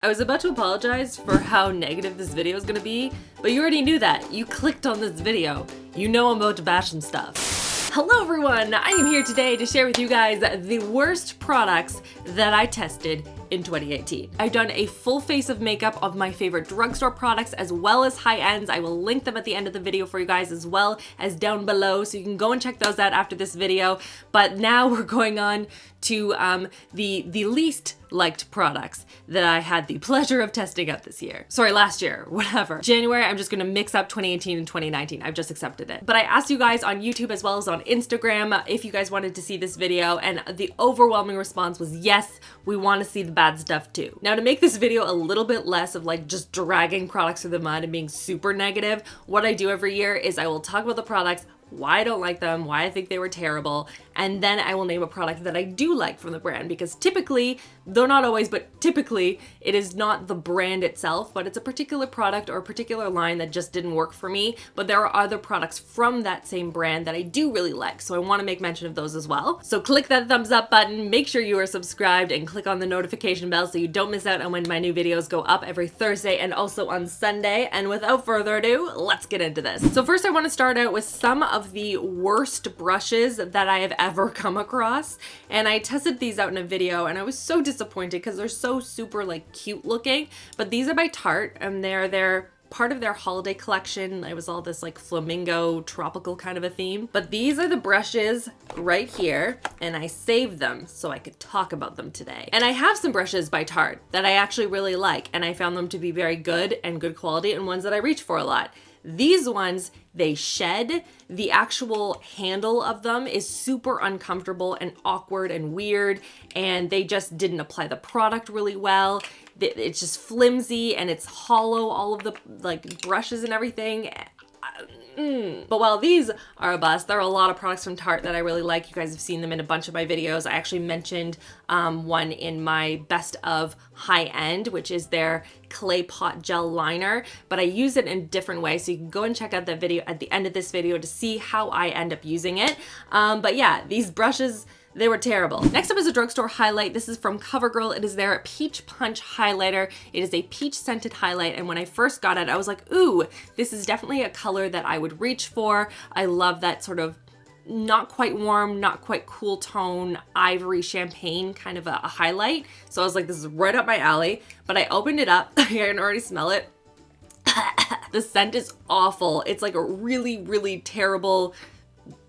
I was about to apologize for how negative this video is gonna be, but you already knew that. You clicked on this video. You know I'm about to bash some stuff. Hello everyone, I am here today to share with you guys the worst products that I tested in 2018. I've done a full face of makeup of my favorite drugstore products as well as high ends. I will link them at the end of the video for you guys as well as down below, so you can go and check those out after this video. But now we're going on to the least liked products that I had the pleasure of testing out this year. Sorry, last year, whatever. January, I'm just gonna mix up 2018 and 2019. I've just accepted it. But I asked you guys on YouTube as well as on Instagram if you guys wanted to see this video, and the overwhelming response was yes, we wanna see the bad stuff too. Now, to make this video a little bit less of like just dragging products through the mud and being super negative, what I do every year is I will talk about the products, why I don't like them, why I think they were terrible, and then I will name a product that I do like from the brand, because typically, though not always, but typically, it is not the brand itself, but it's a particular product or a particular line that just didn't work for me, but there are other products from that same brand that I do really like, so I want to make mention of those as well. So click that thumbs up button, make sure you are subscribed, and click on the notification bell so you don't miss out on when my new videos go up every Thursday and also on Sunday. And without further ado, let's get into this. So first I want to start out with some of the worst brushes that I have ever come across, and I tested these out in a video and I was so disappointed because they're so super like cute looking. But these are by Tarte, and they're part of their holiday collection. It was all this like flamingo tropical kind of a theme. But these are the brushes right here, and I saved them so I could talk about them today. And I have some brushes by Tarte that I actually really like, and I found them to be very good and good quality, and ones that I reach for a lot. These ones, they shed. The actual handle of them is super uncomfortable and awkward and weird, and they just didn't apply the product really well. It's just flimsy and it's hollow, all of the like brushes and everything. But while these are a bust, there are a lot of products from Tarte that I really like. You guys have seen them in a bunch of my videos. I actually mentioned one in my best of high end, which is their clay pot gel liner, but I use it in a different way. So you can go and check out that video at the end of this video to see how I end up using it. But yeah, these brushes, they were terrible. Next up is a drugstore highlight. This is from CoverGirl. It is their Peach Punch highlighter. It is a peach scented highlight, and when I first got it, I was like, ooh, this is definitely a color that I would reach for. I love that sort of not quite warm, not quite cool tone, ivory champagne kind of a highlight. So I was like, this is right up my alley. But I opened it up. I can already smell it. The scent is awful. It's like a really, really terrible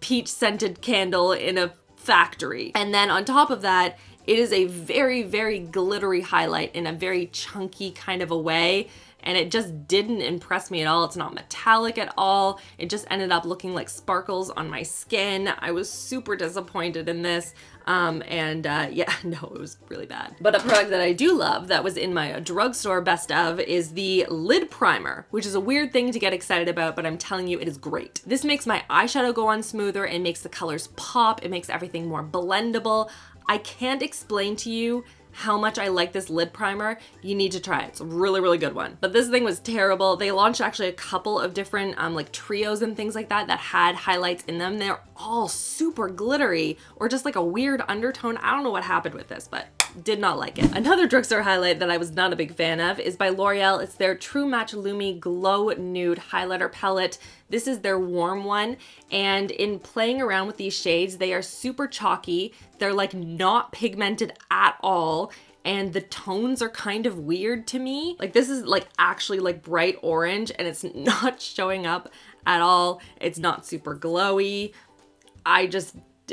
peach scented candle in a factory. And then on top of that, it is a very, very glittery highlight in a very chunky kind of a way, and it just didn't impress me at all. It's not metallic at all. It just ended up looking like sparkles on my skin. I was super disappointed in this. Yeah, no, it was really bad. But a product that I do love that was in my drugstore best of is the lid primer, which is a weird thing to get excited about, but I'm telling you, it is great. This makes my eyeshadow go on smoother. It makes the colors pop. It makes everything more blendable. I can't explain to you how much I like this lid primer. You need to try it. It's a really, really good one. But this thing was terrible. They launched actually a couple of different like trios and things like that that had highlights in them. They're all super glittery or just like a weird undertone. I don't know what happened with this, but did not like it. Another drugstore highlight that I was not a big fan of is by L'Oreal. It's their True Match Lumi Glow Nude Highlighter Palette. This is their warm one, and in playing around with these shades, they are super chalky. They're like not pigmented at all, and the tones are kind of weird to me. Like this is like actually like bright orange, and it's not showing up at all. It's not super glowy.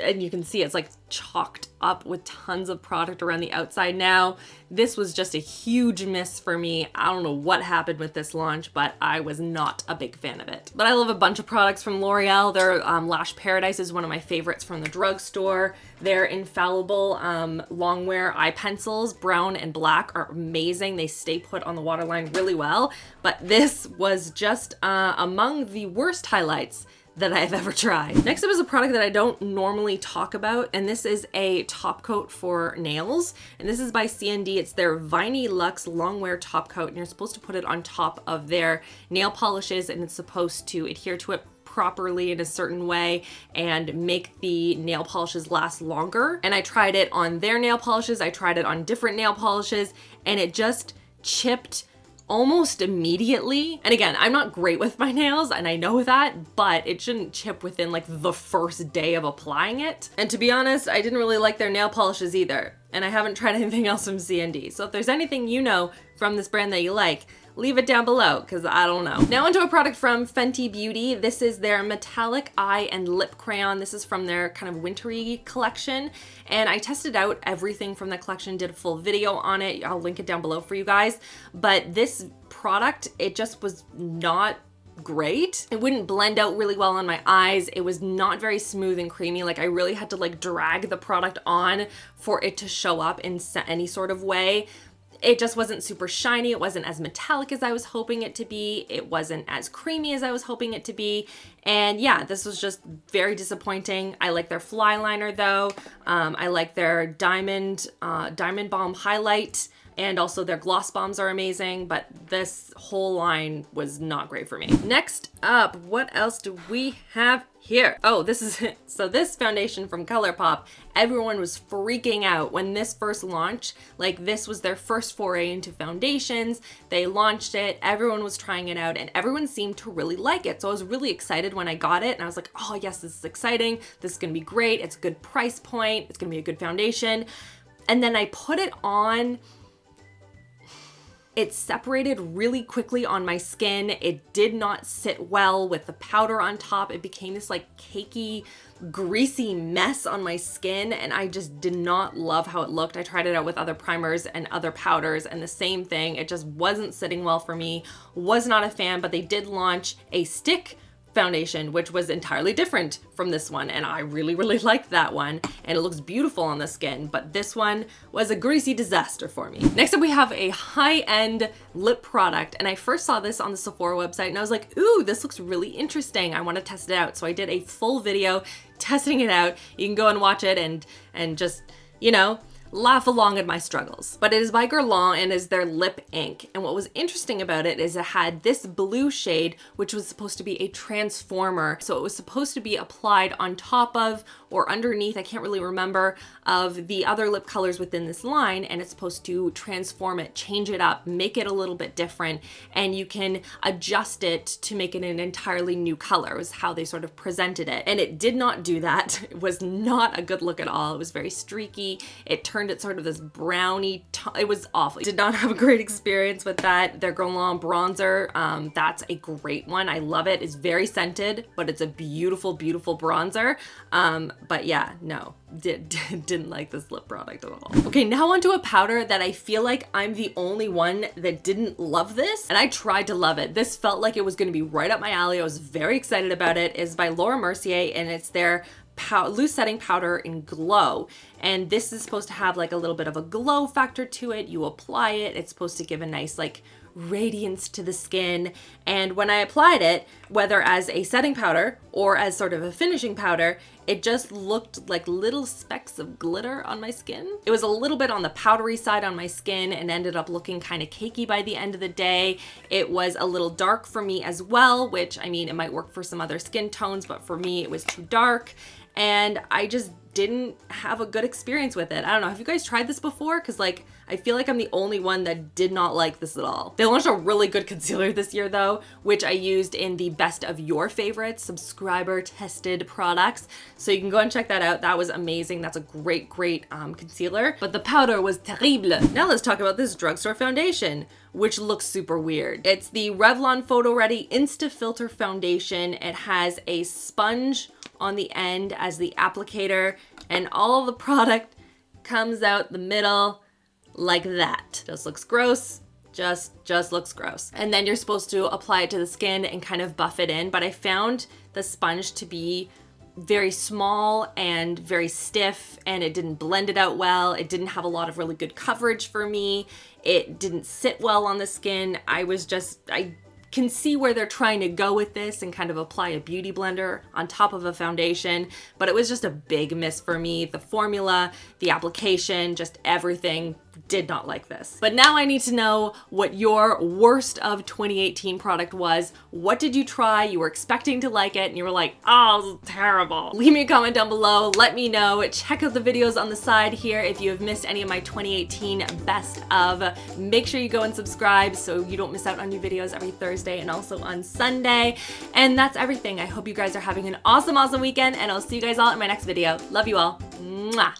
And you can see it's like chalked up with tons of product around the outside now. This was just a huge miss for me. I don't know what happened with this launch, but I was not a big fan of it. But I love a bunch of products from L'Oreal. Their Lash Paradise is one of my favorites from the drugstore. Their Infallible Longwear eye pencils, brown and black, are amazing. They stay put on the waterline really well. But this was just among the worst highlights that I've ever tried. Next up is a product that I don't normally talk about, and this is a top coat for nails, and this is by CND. It's their Viney Luxe Longwear top coat, and you're supposed to put it on top of their nail polishes, and it's supposed to adhere to it properly in a certain way and make the nail polishes last longer. And I tried it on their nail polishes, I tried it on different nail polishes, and it just chipped almost immediately. And again, I'm not great with my nails and I know that, but it shouldn't chip within like the first day of applying it. And to be honest, I didn't really like their nail polishes either. And I haven't tried anything else from CND. So if there's anything you know from this brand that you like, leave it down below, because I don't know. Now onto a product from Fenty Beauty. This is their metallic eye and lip crayon. This is from their kind of wintry collection. And I tested out everything from the collection, did a full video on it. I'll link it down below for you guys. But this product, it just was not great. It wouldn't blend out really well on my eyes. It was not very smooth and creamy. Like, I really had to like drag the product on for it to show up in any sort of way. It just wasn't super shiny. It wasn't as metallic as I was hoping it to be. It wasn't as creamy as I was hoping it to be. And yeah, this was just very disappointing. I like their fly liner though. I like their diamond balm highlight, and also their gloss bombs are amazing, but this whole line was not great for me. Next up, what else do we have here? Oh, this is it. So this foundation from Colourpop, everyone was freaking out when this first launched. Like, this was their first foray into foundations. They launched it, everyone was trying it out, and everyone seemed to really like it. So I was really excited when I got it, and I was like, oh yes, this is exciting. This is gonna be great. It's a good price point. It's gonna be a good foundation. And then I put it on. It separated really quickly on my skin. It did not sit well with the powder on top. It became this like cakey, greasy mess on my skin, and I just did not love how it looked. I tried it out with other primers and other powders, and the same thing. It just wasn't sitting well for me. Was not a fan, but they did launch a stick foundation, which was entirely different from this one, and I really liked that one, and it looks beautiful on the skin, but this one was a greasy disaster for me. Next up, we have a high-end lip product, and I first saw this on the Sephora website, and I was like, ooh, this looks really interesting. I want to test it out. So I did a full video testing it out. You can go and watch it and just, you know, laugh along at my struggles. But it is by Guerlain and is their lip ink. And what was interesting about it is it had this blue shade, which was supposed to be a transformer. So it was supposed to be applied on top of or underneath, I can't really remember, of the other lip colors within this line, and it's supposed to transform it, change it up, make it a little bit different, and you can adjust it to make it an entirely new color, was how they sort of presented it. And it did not do that. It was not a good look at all. It was very streaky. It turned it sort of this browny, it was awful. Did not have a great experience with that. Their Guerlain bronzer, that's a great one. I love it. It's very scented, but it's a beautiful, beautiful bronzer. But yeah, no, didn't like this lip product at all. Okay, now onto a powder that I feel like I'm the only one that didn't love this, and I tried to love it. This felt like it was gonna be right up my alley. I was very excited about it. It's by Mercier, and it's their loose setting powder in Glow. And this is supposed to have like a little bit of a glow factor to it. You apply it, it's supposed to give a nice like radiance to the skin. And when I applied it, whether as a setting powder or as sort of a finishing powder, it just looked like little specks of glitter on my skin. It was a little bit on the powdery side on my skin and ended up looking kind of cakey by the end of the day. It was a little dark for me as well, which, I mean, it might work for some other skin tones, but for me it was too dark. And I just didn't have a good experience with it. I don't know, have you guys tried this before? Because like, I feel like I'm the only one that did not like this at all. They launched a really good concealer this year though, which I used in the best of your favorites subscriber tested products. So you can go and check that out. That was amazing. That's a great concealer, but the powder was terrible. Now let's talk about this drugstore foundation, which looks super weird. It's the Revlon Photo Ready Insta Filter Foundation. It has a sponge on the end as the applicator, and all the product comes out the middle like that. Just looks gross. Just looks gross. And then you're supposed to apply it to the skin and kind of buff it in, but I found the sponge to be very small and very stiff, and it didn't blend it out well. It didn't have a lot of really good coverage for me. It didn't sit well on the skin. I can see where they're trying to go with this and kind of apply a beauty blender on top of a foundation, but it was just a big miss for me. The formula, the application, just everything did not like this. But now I need to know what your worst of 2018 product was. What did you try? You were expecting to like it and you were like, oh, this is terrible. Leave me a comment down below. Let me know. Check out the videos on the side here if you have missed any of my 2018 best of. Make sure you go and subscribe so you don't miss out on new videos every Thursday and also on Sunday. And that's everything. I hope you guys are having an awesome, awesome weekend, and I'll see you guys all in my next video. Love you all. Mwah.